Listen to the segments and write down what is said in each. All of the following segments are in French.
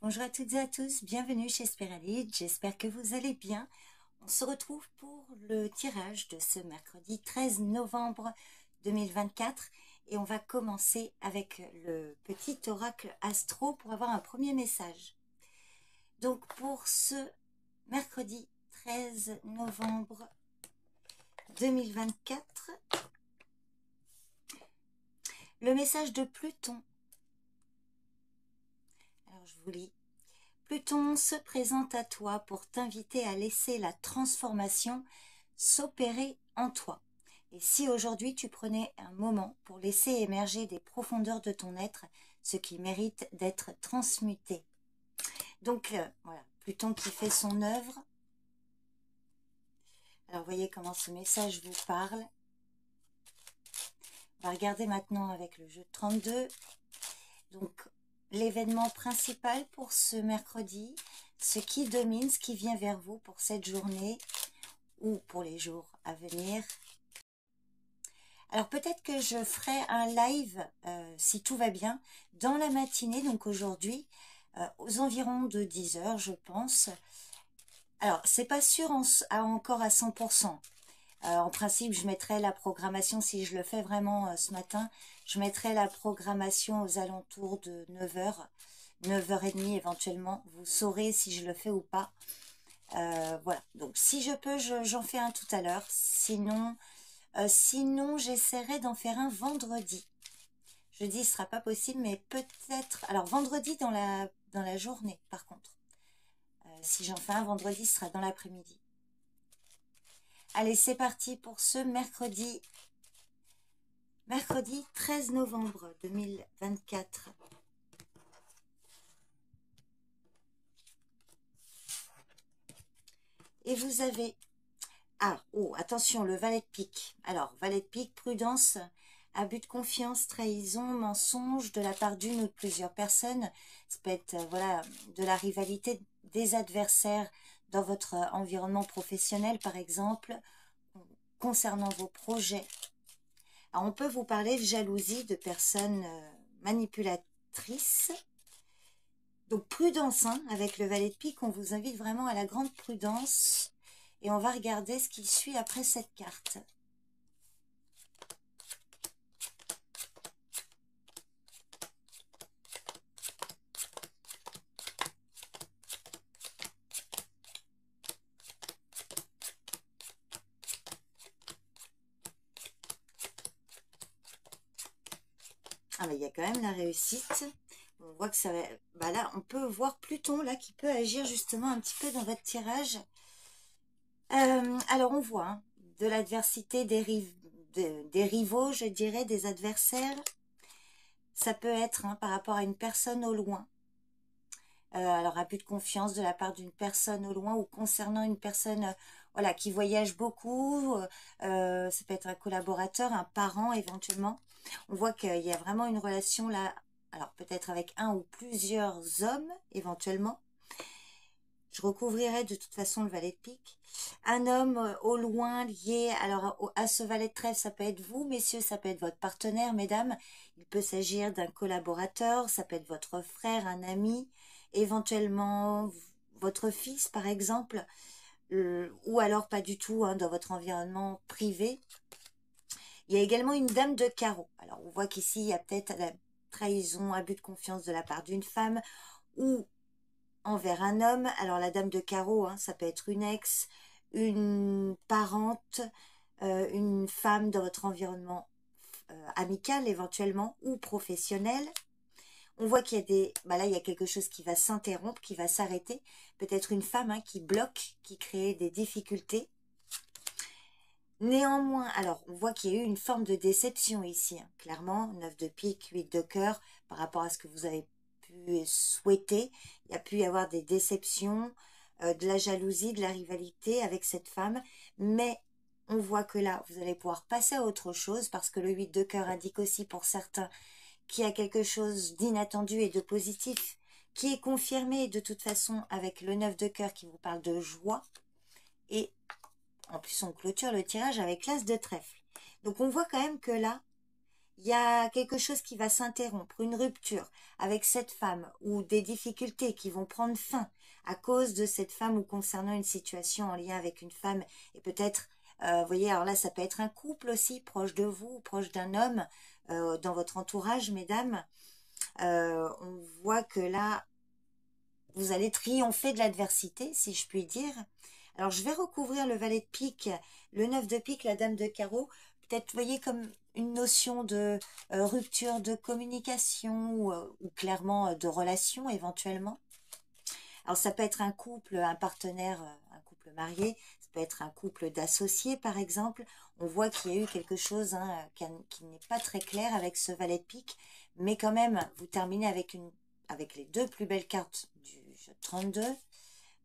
Bonjour à toutes et à tous, bienvenue chez Spiralide, j'espère que vous allez bien. On se retrouve pour le tirage de ce mercredi 13 novembre 2024 et on va commencer avec le petit oracle astro pour avoir un premier message. Donc pour ce mercredi 13 novembre 2024, le message de Pluton. Alors je vous lis. Pluton se présente à toi pour t'inviter à laisser la transformation s'opérer en toi. Et si aujourd'hui tu prenais un moment pour laisser émerger des profondeurs de ton être, ce qui mérite d'être transmuté. Donc voilà, Pluton qui fait son œuvre. Alors voyez comment ce message vous parle. On va regarder maintenant avec le jeu 32. Donc l'événement principal pour ce mercredi, ce qui domine, ce qui vient vers vous pour cette journée ou pour les jours à venir. Alors peut-être que je ferai un live, si tout va bien, dans la matinée, donc aujourd'hui, aux environs de 10 h, je pense. Alors, c'est pas sûr encore à 100%. En principe, je mettrai la programmation, si je le fais vraiment ce matin, je mettrai la programmation aux alentours de 9 h, 9 h30 éventuellement. Vous saurez si je le fais ou pas. Voilà, donc si je peux, j'en fais un tout à l'heure. Sinon, j'essaierai d'en faire un vendredi. Jeudi, ce sera pas possible, mais peut-être... Alors, vendredi dans la journée, par contre. Si j'en fais un vendredi, ce sera dans l'après-midi. Allez, c'est parti pour ce mercredi. Mercredi 13 novembre 2024. Et vous avez... Ah, oh, attention, le valet de pique. Alors, valet de pique, prudence, abus de confiance, trahison, mensonge de la part d'une ou de plusieurs personnes. Ça peut être, voilà, de la rivalité des adversaires dans votre environnement professionnel, par exemple, concernant vos projets. Alors, on peut vous parler de jalousie, de personnes manipulatrices. Donc, prudence, hein, avec le valet de pique, on vous invite vraiment à la grande prudence. Et on va regarder ce qui suit après cette carte. Ah, mais il y a quand même la réussite. On voit que ça va... Bah là, on peut voir Pluton, là, qui peut agir justement un petit peu dans votre tirage. Alors, on voit hein, de l'adversité, des rivaux, je dirais, des adversaires. Ça peut être hein, par rapport à une personne au loin. Alors, abus de confiance de la part d'une personne au loin ou concernant une personne voilà, qui voyage beaucoup. Ça peut être un collaborateur, un parent éventuellement. On voit qu'il y a vraiment une relation là, alors peut-être avec un ou plusieurs hommes éventuellement. Je recouvrirai de toute façon le valet de pique. Un homme au loin lié alors à ce valet de trèfle, ça peut être vous, messieurs, ça peut être votre partenaire, mesdames. Il peut s'agir d'un collaborateur, ça peut être votre frère, un ami, éventuellement votre fils, par exemple, ou alors pas du tout hein, dans votre environnement privé. Il y a également une dame de carreau. Alors, on voit qu'ici, il y a peut-être la trahison, abus de confiance de la part d'une femme ou envers un homme. Alors la dame de carreau, hein, ça peut être une ex, une parente, une femme dans votre environnement amical éventuellement ou professionnel. On voit qu'il y a des... Bah là, il y a quelque chose qui va s'interrompre, qui va s'arrêter. Peut-être une femme hein, qui bloque, qui crée des difficultés. Néanmoins, alors, on voit qu'il y a eu une forme de déception ici. Hein. Clairement, 9 de pique, 8 de cœur, par rapport à ce que vous avez pu souhaiter. Il y a pu y avoir des déceptions, de la jalousie, de la rivalité avec cette femme. Mais on voit que là, vous allez pouvoir passer à autre chose, parce que le 8 de cœur indique aussi pour certains qu'il y a quelque chose d'inattendu et de positif, qui est confirmé de toute façon avec le 9 de cœur qui vous parle de joie. Et en plus, on clôture le tirage avec l'as de trèfle. Donc, on voit quand même que là, il y a quelque chose qui va s'interrompre, une rupture avec cette femme ou des difficultés qui vont prendre fin à cause de cette femme ou concernant une situation en lien avec une femme et peut-être, vous voyez, alors là, ça peut être un couple aussi, proche de vous, proche d'un homme, dans votre entourage, mesdames. On voit que là, vous allez triompher de l'adversité, si je puis dire. Alors, je vais recouvrir le valet de pique, le 9 de pique, la dame de carreau. Peut-être, vous voyez, comme une notion de rupture de communication ou clairement de relation éventuellement. Alors, ça peut être un couple, un partenaire, un couple marié. Ça peut être un couple d'associés, par exemple. On voit qu'il y a eu quelque chose hein, qui n'est pas très clair avec ce valet de pique. Mais quand même, vous terminez avec les deux plus belles cartes du jeu 32.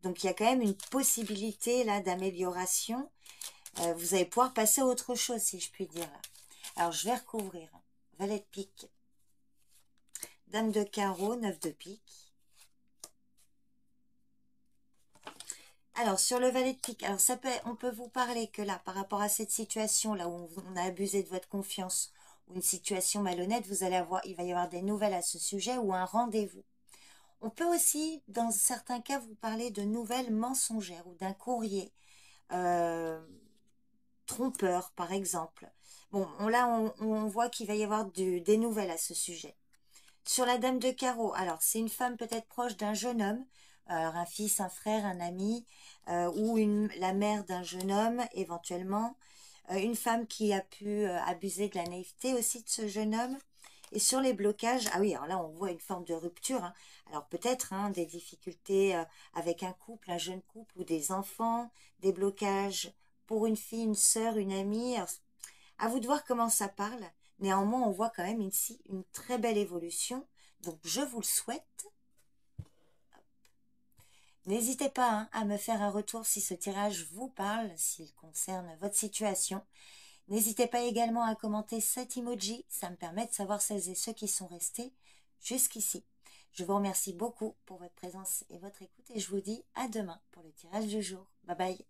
Donc, il y a quand même une possibilité là d'amélioration. Vous allez pouvoir passer à autre chose, si je puis dire. Là. Alors, je vais recouvrir. Valet de pique. Dame de carreau, 9 de pique. Alors, sur le valet de pique, alors on peut vous parler que là, par rapport à cette situation, là où on a abusé de votre confiance, ou une situation malhonnête, il va y avoir des nouvelles à ce sujet ou un rendez-vous. On peut aussi, dans certains cas, vous parler de nouvelles mensongères ou d'un courrier trompeur, par exemple. Bon, là, on voit qu'il va y avoir des nouvelles à ce sujet. Sur la dame de carreau, alors c'est une femme peut-être proche d'un jeune homme, alors un fils, un frère, un ami, ou la mère d'un jeune homme éventuellement, une femme qui a pu abuser de la naïveté aussi de ce jeune homme. Et sur les blocages, ah oui, alors là on voit une forme de rupture, hein. Alors peut-être hein, des difficultés avec un couple, un jeune couple ou des enfants, des blocages pour une fille, une sœur, une amie. Alors, à vous de voir comment ça parle. Néanmoins, on voit quand même ici une très belle évolution. Donc, je vous le souhaite. N'hésitez pas hein, à me faire un retour si ce tirage vous parle, s'il concerne votre situation. N'hésitez pas également à commenter cet emoji. Ça me permet de savoir celles et ceux qui sont restés jusqu'ici. Je vous remercie beaucoup pour votre présence et votre écoute et je vous dis à demain pour le tirage du jour. Bye bye.